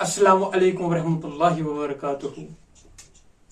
Assalamualaikum warahmatullahi wabarakatuh.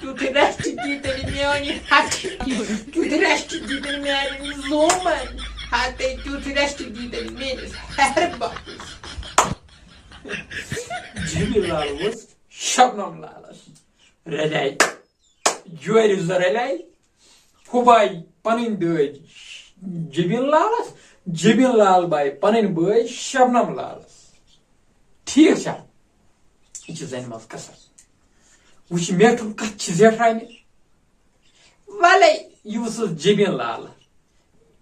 تیُتھ rest دی تیٚلہِ میٛانہِ ہَٹھِ تیُتھ رٮ۪سٹ دی تیٚلہِ میٛانٮ۪ن زومَن تیُتھ رٮ۪سٹ دی تیٚلہِ میٛٲنِس ہیٚہربابَس. جمیٖل لال اوس شبنم لالس رلیے جورِ زٕ رلیے ہُبایہِ پنٕنۍ دٲدۍ جمیٖل لالس جمیٖل لال باے پنٕنۍ بٲے شبنم لالس. ٹھیٖک چھا یہِ چھِ زنہِ منٛز قسم. وٕچھ میٹھُن کتھ چھِ زیٹھانہِ وَلے یہِ وٕژھٕس جمیٖل لال.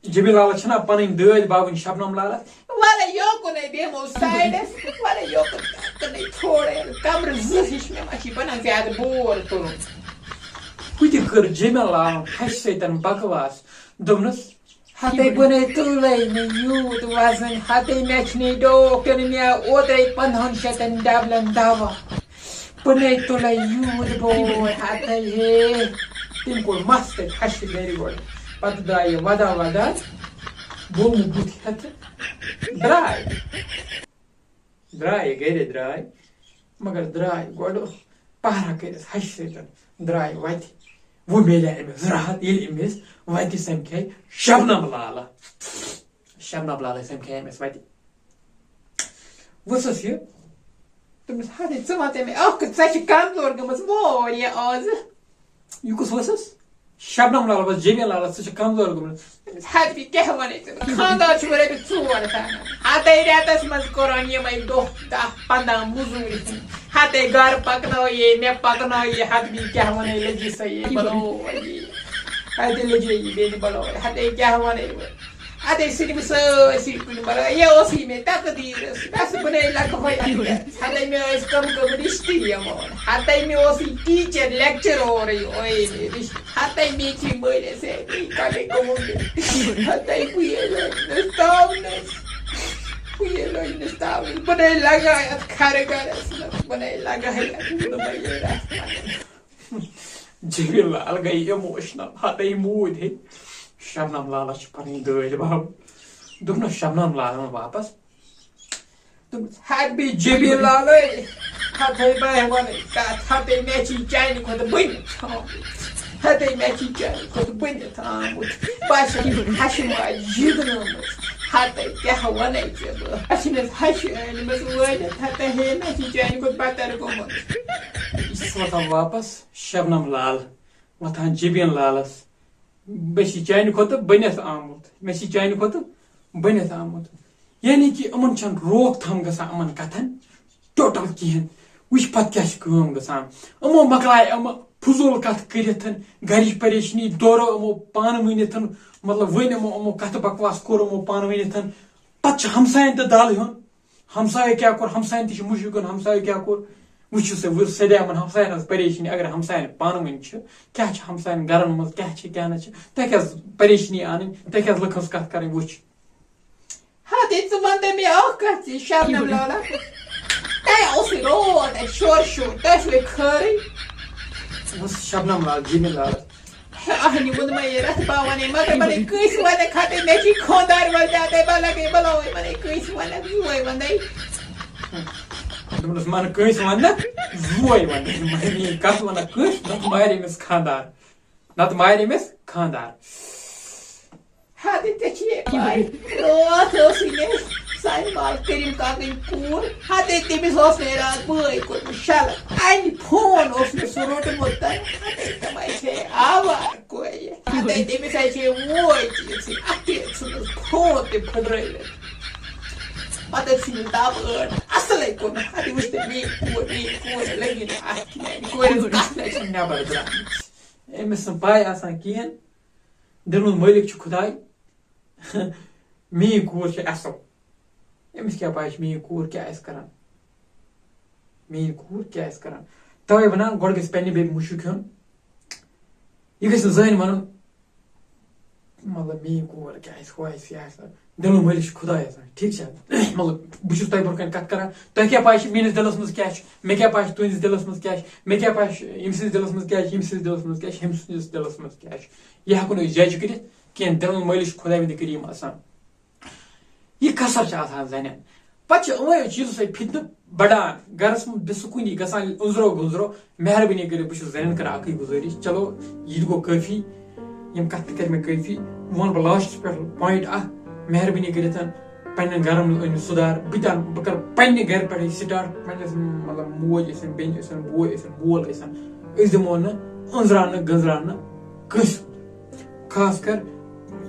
جمیٖل لالس چھِنا پنٕنۍ دٲدۍ باوٕنۍ شبنم لالس. وَلے یوکُنَے بیٚہمو سایڈس وَلے یوکُنَے تھوڑا کمرٕ زٕ ہِش مےٚ ما چھِ بنان زیادٕ بور تُلُن. ہُہ تہِ کٔر جمیٖل لالن ہشہِ سۭتۍ بکواس. دوٚپنس ہتے بنے تُلے نہٕ یوٗت وزن ہتے مےٚ چھِنَے ڈاکٹر مےٚ اوترے 1500 ڈبلن دوا بنے تُلے یوٗت بوے ہتے ہے. تٔمۍ کوٚر مس تتہِ ہشہِ گرِ گۄڈٕ پتہٕ درٛاے یہِ ودان ودان بومہٕ بُتھ ہٮ۪تھ درٛاے گرِ درٛاے مگر درٛاے گۄڈٕ پہرا کٔرِتھ ہشہِ سۭتۍ درٛاے وتہِ. وۄنۍ میلے أمِس راحت ییٚلہِ أمِس وتہِ سمکھے شبنم لالہ. شبنم لالے سمکھے أمِس وتہِ. وٕژھٕس یہِ دوٚپمَس ہَتے ژٕ وَن تہٕ مےٚ اکھ ژٕ چھِ کمزور گٔمٕژ واریاہ آزٕ. یہِ کُس ؤژھٕس شبنم لال وس جمیٖل لالس ژٕ چھِ کمزور گٔمٕژ. ہَتے کیٛاہ وَنَے ژٕ خانٛدار چھُ رۄپیہِ 4 ژھانٛڈان ہَتے رٮ۪تس منٛز کوٚران یِمَے دۄہ 10-15 موٚزوٗرۍ ہٕنٛدۍ ہَتے گرٕ پکنٲیے مےٚ پکنٲیے ہَتہٕ کیٛاہ وَنَے لٔجی سا یے بلوے ہَتے لٔجے یہِ بیٚنہِ بلوے ہَتے کیٛاہ وَنَے بہٕ ہَتے سُہ بہٕ سٲرسٕے کُنہِ بلوے یہِ اوسُے مےٚ تقدیٖرس بس بہٕ نَے لگہوے ہَتے مےٚ ٲسۍ کم رِشتہٕ یِوان ہَتے مےٚ اوسُے ٹیٖچر لیکچرورٕے اوے مےٚ رِشتہٕ ہَتے مےٚ چھِ مٲلِس کَڑے گوٚمُت ہَتے بہٕ لٔجنس تاونس بہٕ لٔجنس تاونس بہٕ نَے لگاے اَتھ کھرٕ گرس منٛز بہٕ نَے لگاے جمیٖل لال گٔیے اِموشنل ہَتے موٗدۍ ہے. شبنم لالس چھِ پنٕنۍ دٲدۍ باوٕنۍ. دوٚپنس شبنم لالن واپس دوٚپنس ہَتہٕ بیٚیہِ جمیٖل لالے ہَتے بہٕ وَنَے کَتھ ہَتے مےٚ چھی چانہِ کھۄتہٕ بٔنِتھ آمُت ہَتے مےٚ چھی چانہِ کھۄتہٕ بٔنِتھ آمُت بہٕ چھَس ہشہِ ماجہِ جِگنٲمٕژ ہَتے کیٛاہ وَنَے ژےٚ بہٕ اَسہِ چھِ مےٚ ہشہِ أنمٕژ وٲلِتھ ہَتے ہے مےٚ چھِ چانہِ کھۄتہٕ بَتر گوٚمُت. یہِ چھُس وۄتھان واپس شبنم لال وۄتھان جمیٖل لالس. مےٚ چھِ چانہِ کھۄتہٕ بٔنِتھ آمُت مےٚ چھِ چانہِ کھۄتہٕ بٔنِتھ آمُت. یعنی کہِ یِمن چھنہٕ روک تھام گژھان یِمن کتھن ٹوٹل کِہینۍ. وٕچھ پتہٕ کیٛاہ چھِ کٲم گژھان. یِمو مۄکلایہِ یِمہٕ فضوٗل کتھ کٔرِتھ گرِچ پریشٲنی دورو یِمو پانہٕ ؤنِتھ مطلب وۄنۍ یِمو کتھ بکواس کوٚر یِمو پانہٕ ؤنِتھ پتہٕ چھُ ہمساین تہِ دل ہیوٚن. ہمسایہِ کیٛاہ کوٚر ہمساین تہِ چھُ مُشک ہیوٚن ہمسایہِ کیٛاہ کوٚر. وٕچھِو سا سیدے یِمن ہمساین ہٕنٛز پریشٲنی اگر ہمساین پانہٕ ؤنۍ چھِ کیٛاہ چھِ ہمساین گرن منٛز کیٛاہ چھِ کیٛاہ نہٕ چھِ تۄہہِ کیٛاہ پریشٲنی انٕنۍ تۄہہِ کیٛاہ لُکن ہٕنٛز کتھ کرٕنۍ. وٕچھ ہَتے ژٕ وَن تہٕ مےٚ اکھ کَتھ ژٕ شبنم لالا تۄہہِ اوسُے روز اَتہِ شور تۄہہِ چھُوے خٲرٕے. شبنم لال جمیٖل لالس اہنہِ ووٚنمَے یہِ رَتھ بہٕ وَنَے مگر وَنَے کٲنٛسہِ وَنَکھ ہَتے مےٚ چھِ خانٛدار وٲلۍ ہَتے بہٕ لگے بلوے وَنَے کٲنٛسہِ وَنَکھ زوے وَنَے. دوٚپنس من کٲنٛسہِ وَنکھ زوے وَنکھ میٲنۍ کتھ وَنکھ کٲنٛسہِ نتہٕ مارِ أمِس خانٛدار نتہٕ مارِ أمِس خانٛدار. ہَتے ژےٚ چھے پاے راتھ ٲسٕے مےٚ سانہِ مال کٔرِم کاکٕنۍ کوٗر ہَتے تٔمِس اوس مےٚ راتھ بٲے کوٚرمُت شَلہٕ اَنہِ فون اوس مےٚ سُہ روٚٹمُت ہَتے تِمے چھے آوار کورِ ہَتے تٔمِس ہَے چھے ووے چیٖزٕے اَتھے ژھٕنُس فون تہِ پھٕٹرٲوِتھ پتہٕ ٲسۍ مےٚ دب ٲٹھ اَصلٕے کوٚرمُت ہَتے وٕچھ تہٕ میٛٲنۍ کورِ لٔگی نہٕ اَتھ میٛانہِ کورِ کَتھ نَے چھِ نٮ۪بر درٛامٕژ أمِس چھنہٕ پاے آسان کِہیٖنۍ. دِلُن مٲلِک چھُ خۄداے. میٛٲنۍ کوٗر چھِ اَصٕل أمِس کیٛاہ پاے چھِ میٛٲنۍ کوٗر کیٛاہ آسہِ کران میٛٲنۍ کوٗر کیٛاہ آسہِ کران. تَوے وَنان گۄڈٕ گژھِ پننہِ بیٚیہِ مُشُک ہیوٚن. یہِ گژھِ نہٕ زٕہٕنۍ وَنُن مطلب میٛٲنۍ کوٗر کیٛاہ آسہِ ہُہ آسہِ یہِ آسہِ. دِلُن مٲلِک چھُ خۄداے آسان ٹھیٖک چھا. مطلب بہٕ چھُس تۄہہِ برونٛہہ کَنہِ کَتھ کران تۄہہِ کیٛاہ پاے چھِ میٲنِس دِلس منٛز کیٛاہ چھُ مےٚ کیٛاہ پاے چھِ تُہنٛدِس دِلس منٛز کیٛاہ چھُ مےٚ کیٛاہ پاے چھِ ییٚمہِ سٕنٛدِس دِلس منٛز کیٛاہ چھُ ییٚمہِ سٕنٛدِس دِلس منٛز کیٛاہ چھُ ہُمہِ سٕنٛدِس دِلس منٛز کیٛاہ چھُ. یہِ ہٮ۪کو نہٕ أسۍ جج کٔرِتھ کینٛہہ. دِلُن مٲلِک چھُ خۄداے وِنٛدِ کریٖم آسان. یہِ کَسر چھِ آسان زَنٮ۪ن پتہ یِمو چیٖزو سۭتۍ فتنہٕ بڑان گرس منٛز بے سکوٗنی گژھان أنٛزرو گُنٛزرو مہربٲنی کٔرِتھ بہٕ چھُس زنٮ۪ن کران اکٕے گُزٲرِش چلو یہِ تہِ گوٚو کٲفی یِم کتھ تہِ کرِ مےٚ کٲفی وۄنۍ بہٕ لاسٹس پٮ۪ٹھ پویِنٹ اکھ مہربٲنی کٔرِتھ پننٮ۪ن گرن منٛز أنِو سُدھار بہٕ کرٕ پننہِ گرِ پٮ۪ٹھٕے سٹارٹ پننِس مطلب موج ٲسِن بیٚنہِ ٲسِن بوے ٲسِن مول ٲسِن أسۍ دِمو نہٕ أنٛزراونہٕ گٔنٛزراونہٕ کٲنٛسہِ خاص کر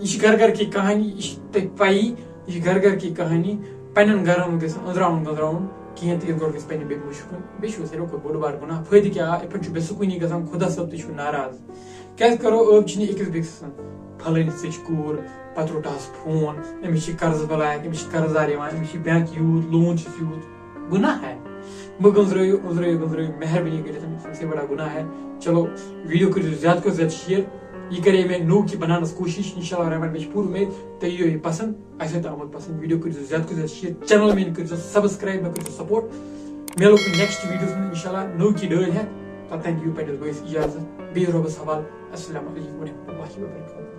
یہ گھر گھر کی کہانی یہ تھی پی یہ گھر گھر کی کہانی پنن گھرن منٛز گژھِ أنٛزراوُن گٔنٛزراوُن کہیٖنۍ تہِ گۄڈٕ گژھِ پننہِ بیٚکہِ وٕچھُن بیٚیہِ چھُ ساروی کھۄتہٕ بوٚڑ بار گُناہ فٲیدٕ کیٛاہ آو یِتھ پٲٹھۍ چھُ بے سکوٗنی گژھان خۄدا صٲب تہِ چھُ ناراض کیٛازِ کرو ٲب چھِ نہٕ أکِس بیٚکِس آسان پھلٲنِس ژٕ چھِ کوٗر پتہٕ روٚٹہَس فون أمِس چھِ قرض بلاک أمِس چھِ قرضدار یِوان أمِس چھِ بینک یوٗت لون چھُس یوٗت گُناہ ہے مہٕ گٔنٛزرٲیِو أنٛزرٲیِو مہربٲنی کٔرِتھ سب سے بڑا گُناہ ہے چلو ویڈیو کٔرِو زیادٕ کھۄتہٕ زیادٕ شیر یہ کرے میں نو کی بنانس کوشش انشاءاللہ رحمان میں پور امید تُہۍ یِیو یہِ پسند اَسہِ واتہِ آمُت پسند ویڈیو کٔرِو زیادٕ کھۄتہٕ زیادٕ شیر چینل میٲنۍ کٔرِو سبسکرایب مےٚ کٔرِو سپورٹ مِلو نیکسٹ ویڈیوس منٛز انشاءاللہ نو کی ڈٲلۍ ہٮ۪تھ توٚتام دِیِو پننِس بٲیِس اجازت بیٚیہِ رۄبس حوالہٕ السلام علیکم ورحمتہ اللہ وبرکاتہ